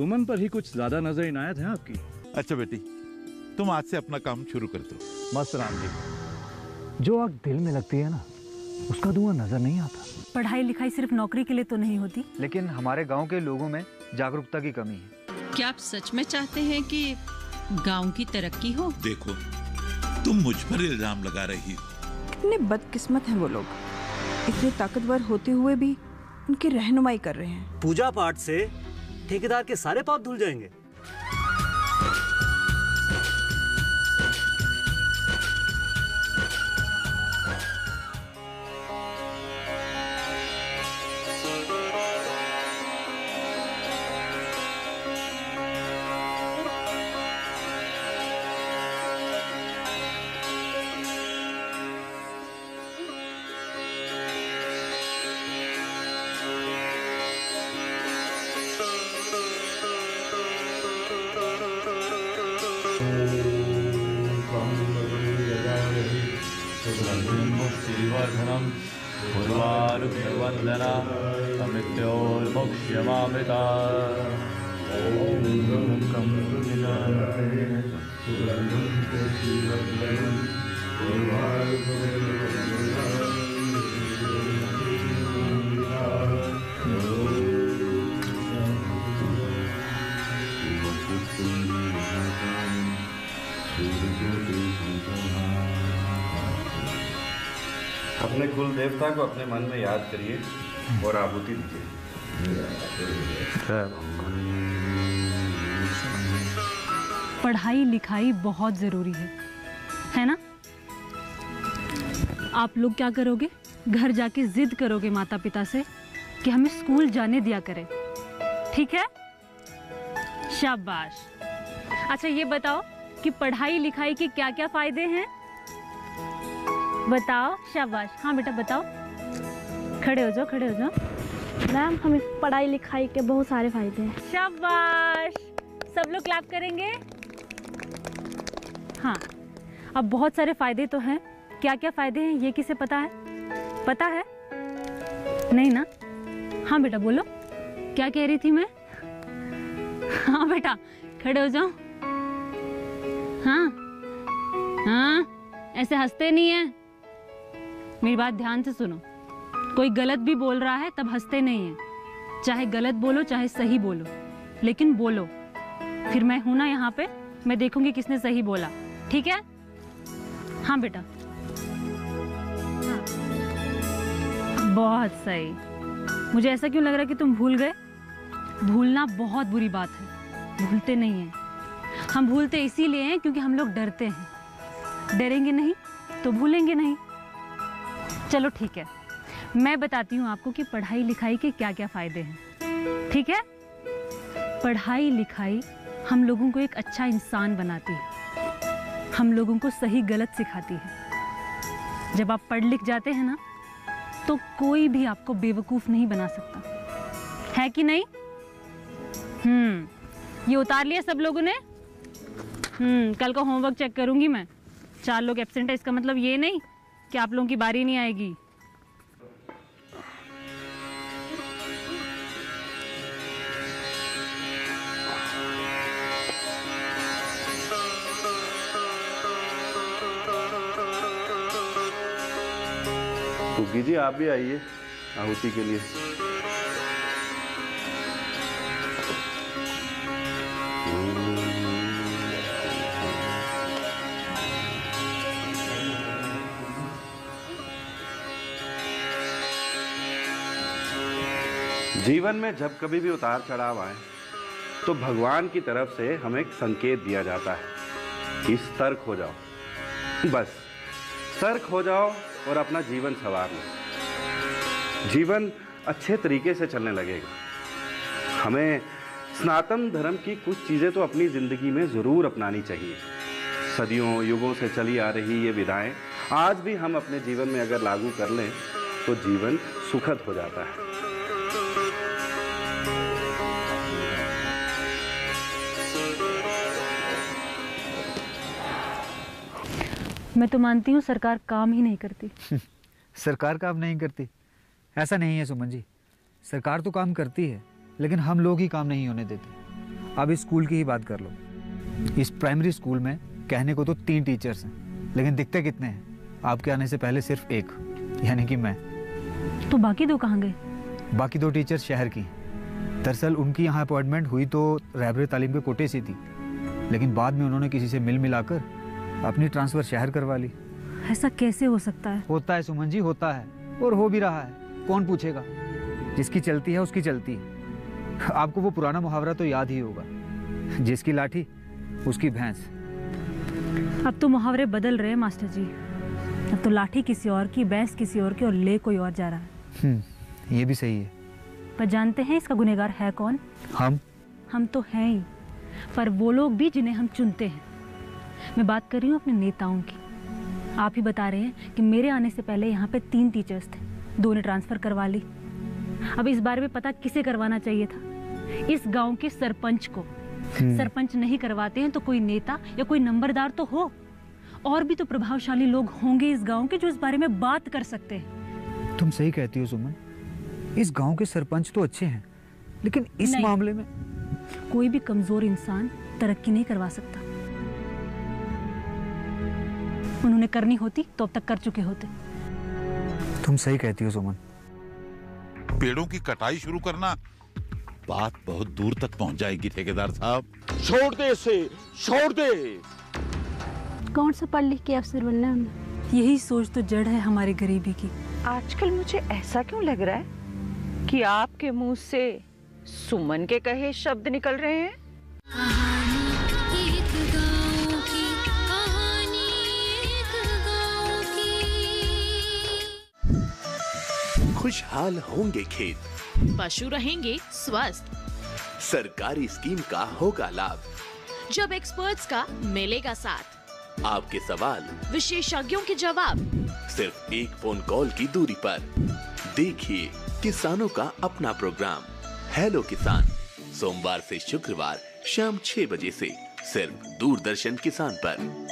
सुमन पर ही कुछ ज्यादा नजर इनायत है आपकी। अच्छा बेटी, तुम आज से अपना काम शुरू कर दो। मस्त राम जी, जो आग दिल में लगती है ना, उसका धुआं नजर नहीं आता। पढ़ाई लिखाई सिर्फ नौकरी के लिए तो नहीं होती। लेकिन हमारे गांव के लोगों में जागरूकता की कमी है। क्या आप सच में चाहते हैं कि गांव की तरक्की हो? देखो, तुम मुझ पर इल्जाम लगा रही हो। कितने बदकिस्मत हैं वो लोग, इतने ताकतवर होते हुए भी उनकी रहनुमाई कर रहे हैं। पूजा पाठ से ठेकेदार के सारे पाप धुल जाएंगे। अपने कुल देवता को अपने मन में याद करिए और आहुति दीजिए। पढ़ाई लिखाई बहुत जरूरी है ना? आप लोग क्या करोगे? घर जाके जिद करोगे माता पिता से कि हमें स्कूल जाने दिया करें, ठीक है? शाबाश। अच्छा ये बताओ कि पढ़ाई लिखाई के क्या क्या फायदे हैं? बताओ। शाबाश। हाँ बेटा बताओ। खड़े हो जाओ, खड़े हो जाओ। मैम, हमें पढ़ाई लिखाई के बहुत सारे फायदे हैं। शाबाश। सब लोग क्लैप करेंगे। हाँ, अब बहुत सारे फायदे तो हैं। क्या क्या फायदे हैं ये किसे पता है? पता है? नहीं ना? हाँ बेटा बोलो, क्या कह रही थी मैं? हाँ बेटा खड़े हो जाओ। हाँ हाँ, ऐसे हंसते नहीं है। मेरी बात ध्यान से सुनो, कोई गलत भी बोल रहा है तब हंसते नहीं है। चाहे गलत बोलो चाहे सही बोलो, लेकिन बोलो। फिर मैं हूं ना यहाँ पे, मैं देखूंगी किसने सही बोला, ठीक है? हाँ बेटा। हाँ। बहुत सही। मुझे ऐसा क्यों लग रहा है कि तुम भूल गए? भूलना बहुत बुरी बात है, भूलते नहीं हैं। हम भूलते इसीलिए हैं क्योंकि हम लोग डरते हैं। डरेंगे नहीं तो भूलेंगे नहीं। चलो ठीक है, मैं बताती हूँ आपको कि पढ़ाई लिखाई के क्या क्या फायदे हैं, ठीक है? पढ़ाई लिखाई हम लोगों को एक अच्छा इंसान बनाती है, हम लोगों को सही गलत सिखाती है। जब आप पढ़ लिख जाते हैं ना, तो कोई भी आपको बेवकूफ नहीं बना सकता, है कि नहीं? ये उतार लिया सब लोगों ने? कल का होमवर्क चेक करूंगी मैं। 4 लोग एब्सेंट है, इसका मतलब ये नहीं कि आप लोगों की बारी नहीं आएगी। कुकी जी आप भी आइए आहुति के लिए। जीवन में जब कभी भी उतार चढ़ाव आए तो भगवान की तरफ से हमें एक संकेत दिया जाता है कि सतर्क हो जाओ। बस सतर्क हो जाओ और अपना जीवन संवार लो। जीवन अच्छे तरीके से चलने लगेगा। हमें सनातन धर्म की कुछ चीज़ें तो अपनी ज़िंदगी में ज़रूर अपनानी चाहिए। सदियों युगों से चली आ रही ये विधाएं आज भी हम अपने जीवन में अगर लागू कर लें तो जीवन सुखद हो जाता है। मैं तो मानती हूँ सरकार काम ही नहीं करती। सरकार काम नहीं करती? ऐसा नहीं है सुमन जी, सरकार तो काम करती है, लेकिन हम लोग ही काम नहीं होने देते। अब इस स्कूल की ही बात कर लो। इस प्राइमरी स्कूल में कहने को तो 3 टीचर्स हैं, लेकिन दिखते कितने हैं? आपके आने से पहले सिर्फ 1, यानी कि मैं। तो बाकी 2 कहाँ गए? बाकी 2 टीचर्स शहर की हैं। दरअसल उनकी यहाँ अपॉइंटमेंट हुई तो रहबर तालीम के कोटे से थी, लेकिन बाद में उन्होंने किसी से मिल मिलाकर अपनी ट्रांसफ़र शहर करवा ली। ऐसा कैसे हो सकता है? होता है सुमन जी, होता है, और हो भी रहा है। कौन पूछेगा? जिसकी चलती है उसकी चलती है। आपको वो पुराना मुहावरा तो याद ही होगा, जिसकी लाठी उसकी भैंस। अब तो मुहावरे बदल रहे हैं मास्टर जी। अब तो लाठी किसी और की, भैंस किसी और की, और ले कोई और जा रहा है। ये भी सही है। पर जानते हैं इसका गुनहगार है कौन? हम तो हैं ही, पर वो लोग भी जिन्हें हम चुनते हैं। मैं बात कर रही हूँ अपने नेताओं की। आप ही बता रहे हैं कि मेरे आने से पहले यहाँ पे 3 टीचर्स थे, 2 ने ट्रांसफ़र करवा ली। अब इस बारे में पता किसे करवाना चाहिए था? इस गांव के सरपंच को। सरपंच नहीं करवाते हैं तो कोई नेता या कोई नंबरदार तो हो। और भी तो प्रभावशाली लोग होंगे इस गांव के जो इस बारे में बात कर सकते हैं। तुम सही कहती हो सुमन, इस गांव के सरपंच तो अच्छे हैं, लेकिन इस मामले में कोई भी कमजोर इंसान तरक्की नहीं करवा सकता। उन्होंने करनी होती तो अब तक कर चुके होते। तुम सही कहती हो सुमन। पेड़ों की कटाई शुरू करना बात बहुत दूर तक पहुंच जाएगी ठेकेदार साहब। छोड़ दे इसे, छोड़ दे। कौन सा पढ़ लिख के अफसर बनना है उन्हें? यही सोच तो जड़ है हमारी गरीबी की। आजकल मुझे ऐसा क्यों लग रहा है कि आपके मुंह से सुमन के कहे शब्द निकल रहे हैं? खुशहाल होंगे खेत, पशु रहेंगे स्वस्थ, सरकारी स्कीम का होगा लाभ, जब एक्सपर्ट्स का मिलेगा साथ, आपके सवाल विशेषज्ञों के जवाब, सिर्फ एक फोन कॉल की दूरी पर। देखिए किसानों का अपना प्रोग्राम हेलो किसान, सोमवार से शुक्रवार शाम 6 बजे से सिर्फ दूरदर्शन किसान पर।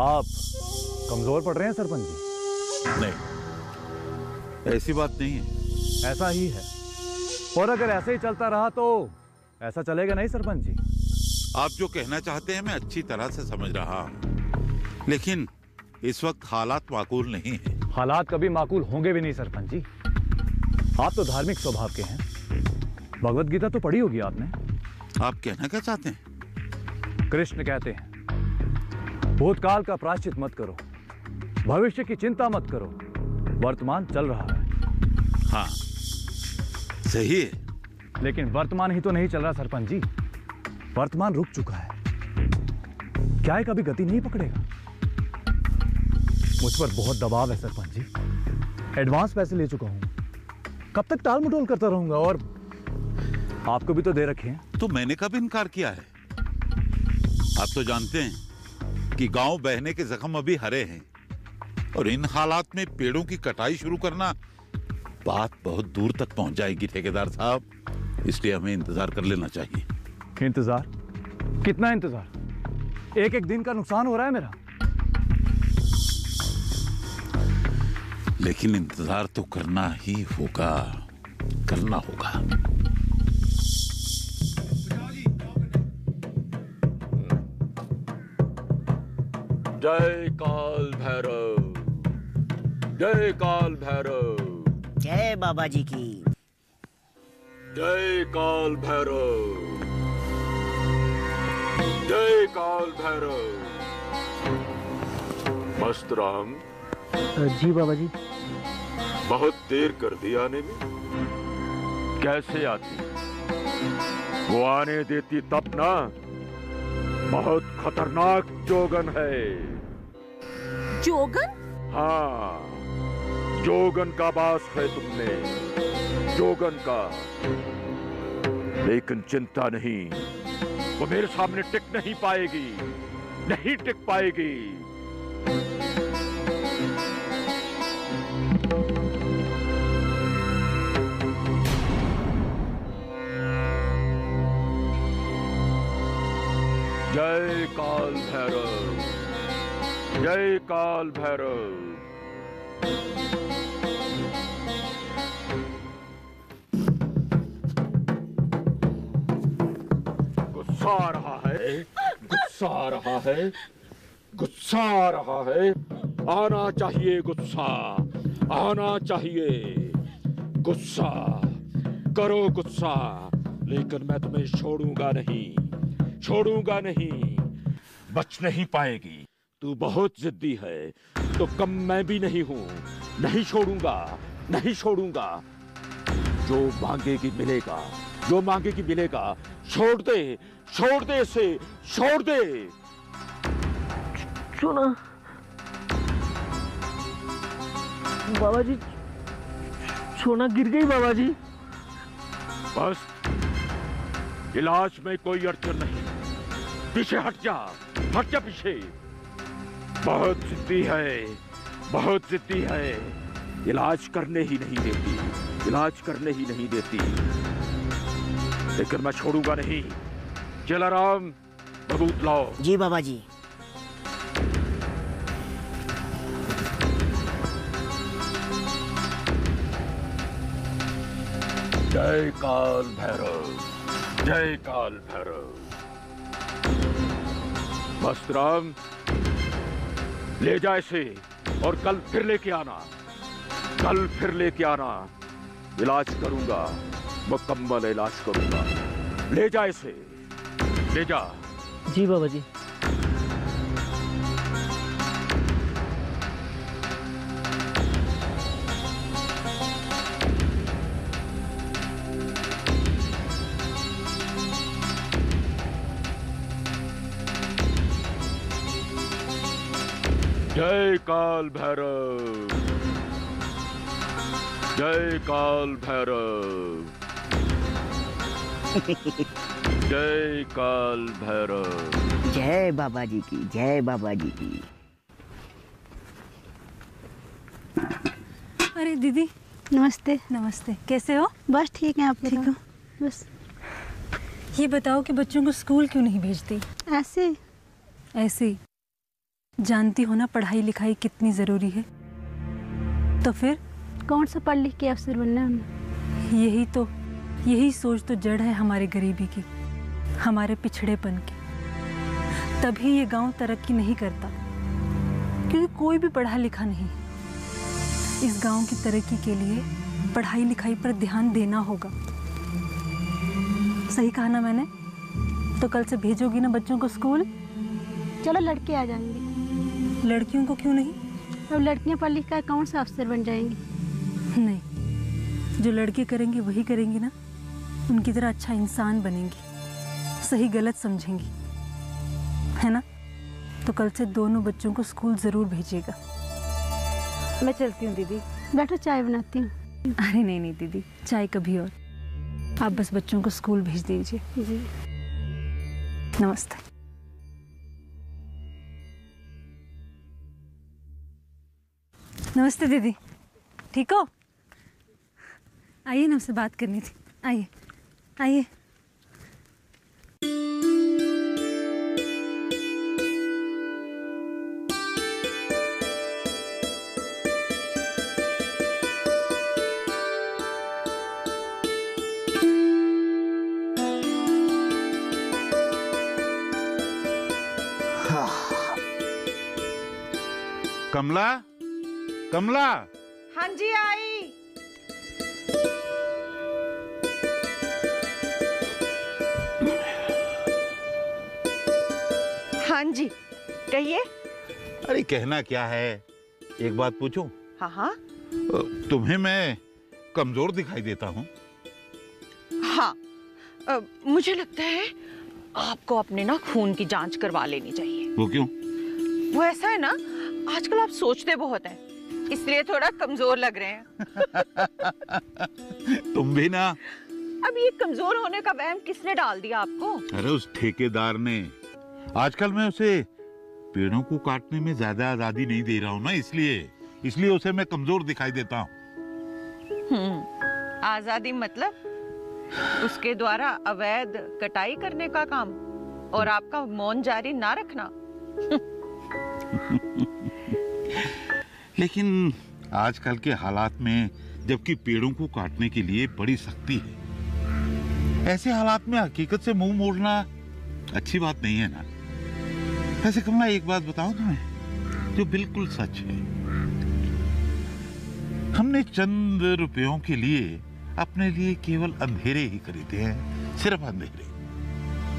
आप कमजोर पड़ रहे हैं सरपंच जी। नहीं, ऐसी बात नहीं है। ऐसा ही है, और अगर ऐसे ही चलता रहा तो ऐसा चलेगा नहीं सरपंच जी। आप जो कहना चाहते हैं मैं अच्छी तरह से समझ रहा हूं, लेकिन इस वक्त हालात माकूल नहीं है। हालात कभी माकूल होंगे भी नहीं सरपंच जी। आप तो धार्मिक स्वभाव के हैं, भगवत गीता तो पढ़ी होगी आपने। आप कहना क्या चाहते हैं? कृष्ण कहते हैं भूतकाल का प्रायश्चित मत करो, भविष्य की चिंता मत करो, वर्तमान चल रहा है। हाँ सही है, लेकिन वर्तमान ही तो नहीं चल रहा सरपंच जी। वर्तमान रुक चुका है, क्या है कभी गति नहीं पकड़ेगा। मुझ पर बहुत दबाव है सरपंच जी। एडवांस पैसे ले चुका हूं, कब तक टाल मटोल करता रहूंगा। और आपको भी तो दे रखे हैं। तो मैंने कब इनकार किया है? आप तो जानते हैं कि गांव बहने के जख्म अभी हरे हैं, और इन हालात में पेड़ों की कटाई शुरू करना बात बहुत दूर तक पहुंच जाएगी ठेकेदार साहब। इसलिए हमें इंतजार कर लेना चाहिए। इंतजार? कितना इंतजार? एक दिन का नुकसान हो रहा है मेरा। लेकिन इंतजार तो करना ही होगा, करना होगा। जय काल भैरव, जय काल भैरव, जय बाबा जी की। जय काल भैरव, जय काल भैरव। मस्त राम जी बाबा जी। बहुत देर कर दी आने में। कैसे आती? वो आने देती तब ना। बहुत खतरनाक जोगन है। जोगन? हाँ, जोगन का बास है तुमने, जोगन का। लेकिन चिंता नहीं, वो मेरे सामने टिक नहीं पाएगी, नहीं टिक पाएगी। जय काल भैरव, जय काल भैरव। गुस्सा आ रहा है, गुस्सा आ रहा है, गुस्सा आ रहा है। आना चाहिए गुस्सा, आना चाहिए गुस्सा। करो गुस्सा, लेकिन मैं तुम्हें छोड़ूंगा नहीं, छोड़ूंगा नहीं। बच नहीं पाएगी। तू बहुत जिद्दी है, तो कम मैं भी नहीं हूं। नहीं छोड़ूंगा, नहीं छोड़ूंगा। जो मांगेगी मिलेगा, जो मांगेगी मिलेगा। छोड़ दे, छोड़ दे इसे, छोड़ दे। सोना बाबा जी, सोना गिर गई बाबा जी। बस, इलाज में कोई अड़चन नहीं। पीछे हट जा, हट जा पीछे। बहुत जिद्दी है, बहुत जिद्दी है। इलाज करने ही नहीं देती, इलाज करने ही नहीं देती। लेकिन मैं छोड़ूंगा नहीं। जलाराम, बबूत लाओ। जी बाबा जी। जय काल भैरव, जय काल भैरव। मस्तराम, ले जा इसे और कल फिर लेके आना, कल फिर लेके आना। इलाज करूंगा, मुकम्मल इलाज करूंगा। ले जा इसे, ले जा। जी बाबा जी। जय काल भैरव, जय काल भैरव, जय काल भैरव। जय बाबा जी की, जय बाबा जी की। अरे दीदी, नमस्ते। नमस्ते, कैसे हो? बस ठीक है, आप ठीक हो? बस ये बताओ कि बच्चों को स्कूल क्यों नहीं भेजती? ऐसे ऐसे जानती हो ना पढ़ाई लिखाई कितनी ज़रूरी है। तो फिर कौन सा पढ़ लिख के अफसर बनना है? यही सोच तो जड़ है हमारे गरीबी की, हमारे पिछड़ेपन की। तभी ये गांव तरक्की नहीं करता, क्योंकि कोई भी पढ़ा लिखा नहीं। इस गांव की तरक्की के लिए पढ़ाई लिखाई पर ध्यान देना होगा। सही कहा ना मैंने? तो कल से भेजोगी ना बच्चों को स्कूल? चलो लड़के आ जाएंगे। लड़कियों को क्यों नहीं? अब लड़कियां पढ़ लिख कर कौन सा अफसर बन जाएंगी? नहीं, जो लड़के करेंगे वही करेंगी ना। उनकी तरह अच्छा इंसान बनेंगी, सही गलत समझेंगी, है ना? तो कल से दोनों बच्चों को स्कूल जरूर भेजिएगा। मैं चलती हूँ दीदी। बैठो, चाय बनाती हूँ। अरे नहीं नहीं दीदी, चाय कभी और। आप बस बच्चों को स्कूल भेज दीजिए। जी। नमस्ते। नमस्ते दीदी, ठीक हो? आइए ना, आपसे बात करनी थी। आइए आइए। कमला, कमला। हाँ जी, आई। हाँ जी, कहिए। अरे कहना क्या है, एक बात पूछूं? हाँ हाँ। तुम्हें मैं कमजोर दिखाई देता हूँ? हाँ, मुझे लगता है आपको अपने ना खून की जांच करवा लेनी चाहिए। वो क्यों? वो ऐसा है ना, आजकल आप सोचते बहुत हैं, इसलिए थोड़ा कमजोर लग रहे हैं। तुम भी ना। अब ये कमजोर होने का वहम किसने डाल दिया आपको? अरे उस ठेकेदार ने। आजकल मैं उसे पेड़ों को काटने में ज्यादा आजादी नहीं दे रहा हूँ ना, इसलिए उसे मैं कमजोर दिखाई देता हूँ। आजादी मतलब उसके द्वारा अवैध कटाई करने का काम और आपका मौन जारी ना रखना। लेकिन आजकल के हालात में जबकि पेड़ों को काटने के लिए बड़ी सख्ती है, ऐसे हालात में हकीकत से मुंह मोड़ना अच्छी बात नहीं है ना। वैसे कमला एक बात बताऊं तुम्हें जो बिल्कुल सच है, हमने चंद रुपयों के लिए अपने लिए केवल अंधेरे ही खरीदे हैं, सिर्फ अंधेरे।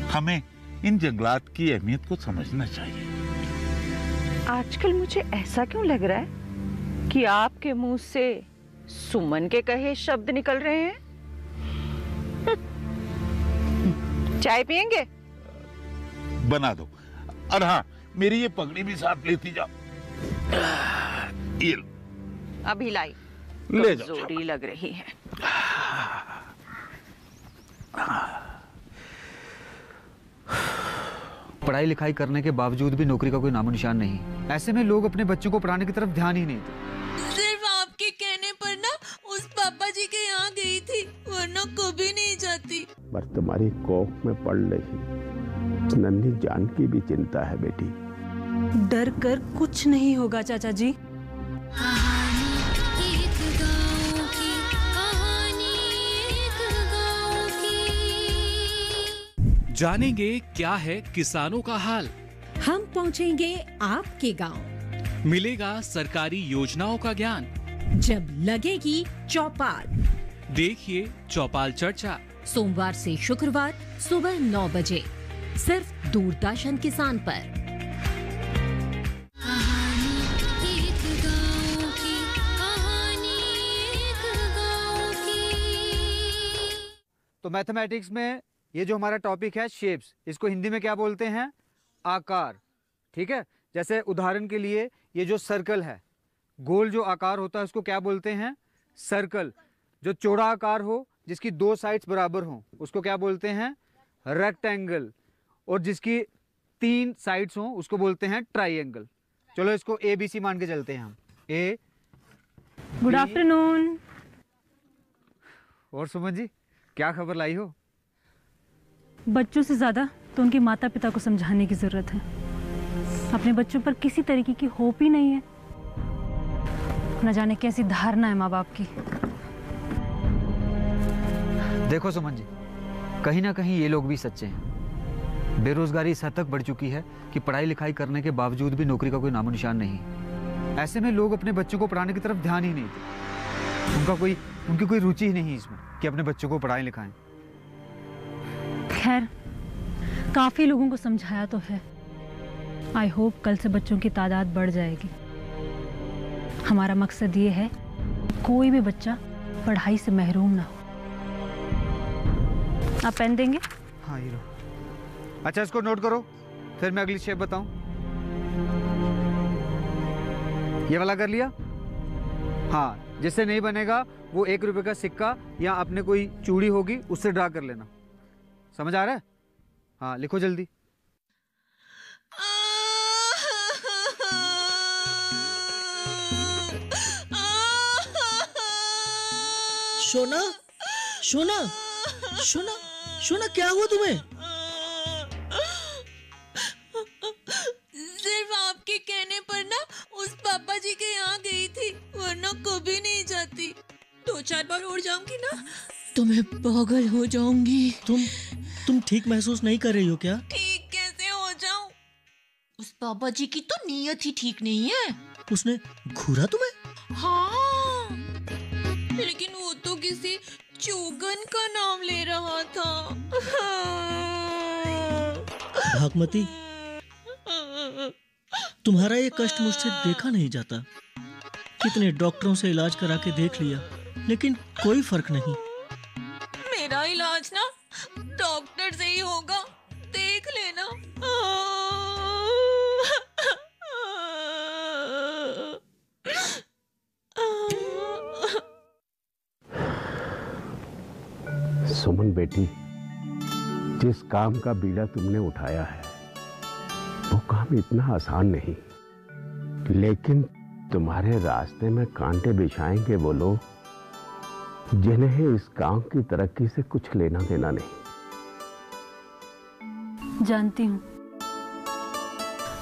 हमें इन जंगलात की अहमियत को समझना चाहिए। आजकल मुझे ऐसा क्यों लग रहा है कि आपके मुंह से सुमन के कहे शब्द निकल रहे हैं? चाय पियेंगे? बना दो। और हाँ, मेरी ये पगड़ी भी साथ लेती जाओ। ये अभी लाई। ले जाओ। जोरी लग रही है। पढ़ाई लिखाई करने के बावजूद भी नौकरी का कोई नामो निशान नहीं। ऐसे में लोग अपने बच्चों को पढ़ाने की तरफ ध्यान ही नहीं देते। सिर्फ आपके कहने पर ना उस पापा जी के यहाँ गई थी, वरना कभी नहीं जाती। पर तुम्हारी कोख में पड़ रही नन्ही जान की भी चिंता है बेटी। डर कर कुछ नहीं होगा चाचा जी। जानेंगे क्या है किसानों का हाल। हम पहुंचेंगे आपके गांव। मिलेगा सरकारी योजनाओं का ज्ञान। जब लगेगी चौपाल। देखिए चौपाल चर्चा सोमवार से शुक्रवार सुबह 9 बजे सिर्फ दूरदर्शन किसान पर। तो मैथमेटिक्स में ये जो हमारा टॉपिक है शेप्स, इसको हिंदी में क्या बोलते हैं? आकार। ठीक है, जैसे उदाहरण के लिए ये जो सर्कल है, गोल जो आकार होता है उसको क्या बोलते हैं? सर्कल। जो चौड़ा आकार हो जिसकी 2 साइड्स बराबर हो उसको क्या बोलते हैं? रेक्टेंगल। और जिसकी 3 साइड्स हो उसको बोलते हैं ट्राइंगल। चलो इसको ABC मान के चलते हैं हम। A। Good afternoon. और सुमन जी क्या खबर लाई हो? बच्चों से ज्यादा तो उनके माता पिता को समझाने की जरूरत है। अपने बच्चों पर किसी तरीके की होप ही नहीं है। न जाने कैसी धारणा है माँ बाप की। देखो सुमन जी, कहीं ना कहीं ये लोग भी सच्चे हैं। बेरोजगारी इस हद तक बढ़ चुकी है कि पढ़ाई लिखाई करने के बावजूद भी नौकरी का कोई नामो निशान नहीं। ऐसे में लोग अपने बच्चों को पढ़ाने की तरफ ध्यान ही नहीं देते। उनकी कोई रुचि ही नहीं इसमें कि अपने बच्चों को पढ़ाएं लिखाएं। खैर, काफी लोगों को समझाया तो है। आई होप कल से बच्चों की तादाद बढ़ जाएगी। हमारा मकसद ये है कोई भी बच्चा पढ़ाई से महरूम ना हो। आप पेन देंगे? हाँ ये लो। अच्छा इसको नोट करो, फिर मैं अगली शेप बताऊं। ये वाला कर लिया? हाँ, जिससे नहीं बनेगा वो 1 रुपए का सिक्का या अपने कोई चूड़ी होगी उससे ड्रा कर लेना। समझ आ रहा है? हाँ लिखो जल्दी। सोना, सोना, सोना, सोना क्या हुआ तुम्हें? सिर्फ आपके कहने पर ना उस पापा जी के यहाँ गई थी, वरना कभी नहीं जाती। 2-4 बार और जाऊंगी ना तो मैं पागल हो जाऊंगी। तुम ठीक महसूस नहीं कर रही हो क्या? ठीक कैसे हो जाऊं? उस पापा जी की तो नीयत ही ठीक नहीं है। उसने घूरा तुम्हें? हाँ, लेकिन वो तो किसी चोगन का नाम ले रहा था। भागमती, तुम्हारा ये कष्ट मुझसे देखा नहीं जाता। कितने डॉक्टरों से इलाज करा के देख लिया, लेकिन कोई फर्क नहीं। मेरा इलाज ना डॉक्टर से ही होगा, देख लेना। सुमन बेटी, जिस काम का बीड़ा तुमने उठाया है वो काम इतना आसान नहीं, लेकिन तुम्हारे रास्ते में कांटे बिछाएंगे वो लोग जिन्हें इस गांव की तरक्की से कुछ लेना देना नहीं। जानती हूँ,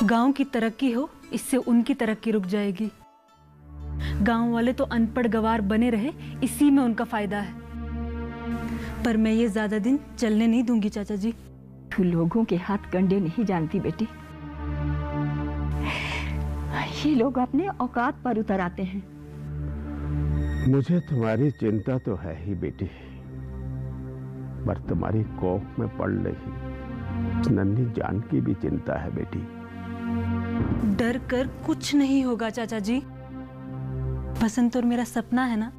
गांव की तरक्की हो इससे उनकी तरक्की रुक जाएगी। गांव वाले तो अनपढ़ गवार बने रहे, इसी में उनका फायदा है। पर मैं ये ज्यादा दिन चलने नहीं दूंगी चाचा जी। तू लोगों के हाथ कंडे नहीं जानती बेटी। ये लोग अपने औकात पर उतर आते हैं। मुझे तुम्हारी चिंता तो है ही बेटी, पर तुम्हारी कोख में पड़ रही नन्ही जान की भी चिंता है बेटी। डर कर कुछ नहीं होगा चाचा जी। बसंत और मेरा सपना है ना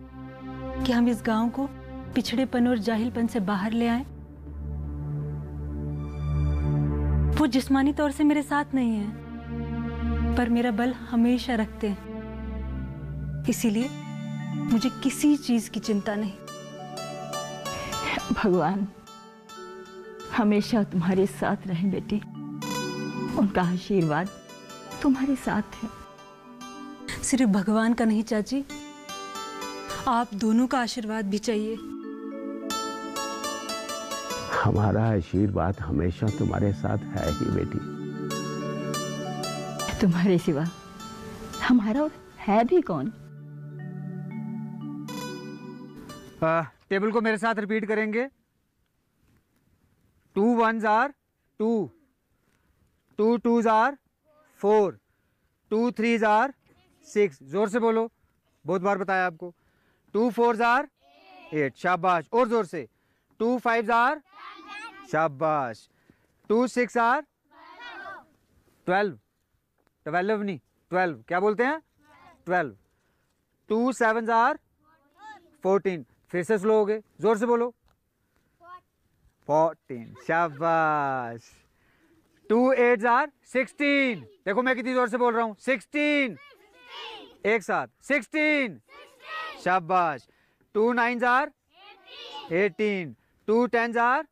कि हम इस गांव को पिछड़ेपन और जाहिलपन से बाहर ले आए। वो जिस्मानी तौर से मेरे साथ नहीं है, पर मेरा बल हमेशा रखते हैं। इसीलिए मुझे किसी चीज की चिंता नहीं। भगवान हमेशा तुम्हारे साथ रहे बेटी। उनका आशीर्वाद तुम्हारे साथ है। सिर्फ भगवान का नहीं चाची, आप दोनों का आशीर्वाद भी चाहिए। हमारा आशीर्वाद हमेशा तुम्हारे साथ है ही बेटी। तुम्हारे सिवा हमारा और है भी कौन? टेबल को मेरे साथ रिपीट करेंगे। 2 1s are 2, 2 2s are 4, 2 3s are 6। जोर से बोलो, बहुत बार बताया आपको। 2 4s are 8, शाबाश। और जोर से। 2 5s are, शाबाश। 2 6 are 12, 12 नहीं 12, क्या बोलते हैं? 12। 2 7s are 14, फिर से स्लो हो गए, जोर से बोलो। 14, शाबाश। 2 8s are 16, देखो मैं कितनी जोर से बोल रहा हूँ। 16, एक साथ 16, शाबाश। 2 9s are 18, 2 10s are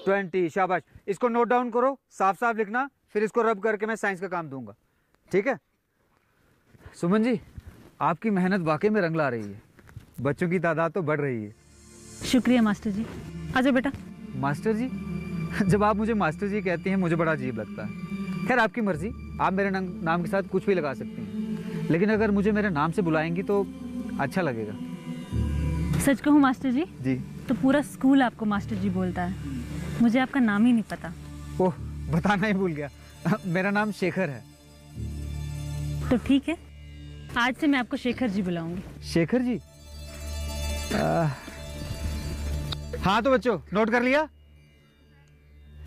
20, शाबाश। इसको नोट डाउन करो, साफ साफ लिखना, फिर इसको रब करके मैं साइंस का काम दूंगा, ठीक है? सुमन जी, आपकी मेहनत वाकई में रंग ला रही है। बच्चों की तादाद तो बढ़ रही है। शुक्रिया मास्टर जी। आजा बेटा। मास्टर जी? जब आप मुझे मास्टर जी कहती हैं मुझे बड़ा अजीब लगता है। खैर आपकी मर्जी, आप मेरे नाम के साथ कुछ भी लगा सकती हैं, लेकिन अगर मुझे मेरे नाम से बुलाएंगी तो अच्छा लगेगा। सच कहूँ मास्टर जी जी, तो पूरा स्कूल आपको मास्टर जी बोलता है। मुझे आपका नाम ही नहीं पता। ओह, बताना ही भूल गया, मेरा नाम शेखर है। तो ठीक है, आज से मैं आपको शेखर जी बुलाऊंगी। शेखर जी? हाँ तो बच्चों, नोट कर लिया?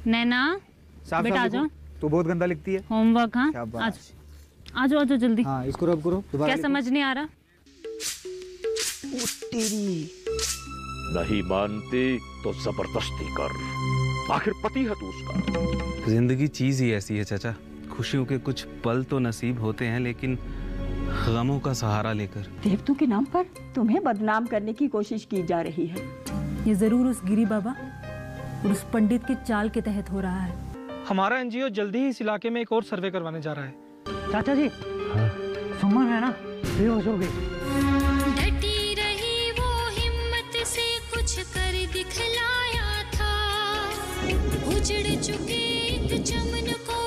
नैना बेटा आ जाओ। तो बहुत गंदा लिखती है। होमवर्क। हाँ, आ जाओ जल्दी। हाँ, इसको रब करो। क्या समझ नहीं आ रहा? नहीं मानती तो जबरदस्ती कर, आखिर पति है तू उसका। जिंदगी चीज ही ऐसी है चाचा। खुशियों के कुछ पल तो नसीब होते हैं, लेकिन गमों का सहारा लेकर देवतों के नाम पर तुम्हें बदनाम करने की कोशिश की जा रही है। ये जरूर उस गिरी बाबा और उस पंडित की चाल के तहत हो रहा है। हमारा एनजीओ जल्दी ही इस इलाके में एक और सर्वे करवाने जा रहा है। चाचा जी, सुमन है ना, बेहोश हो गई। डटी रही वो हिम्मत से कुछ कर दिखलाया था। उजड़ चुके एक चमन को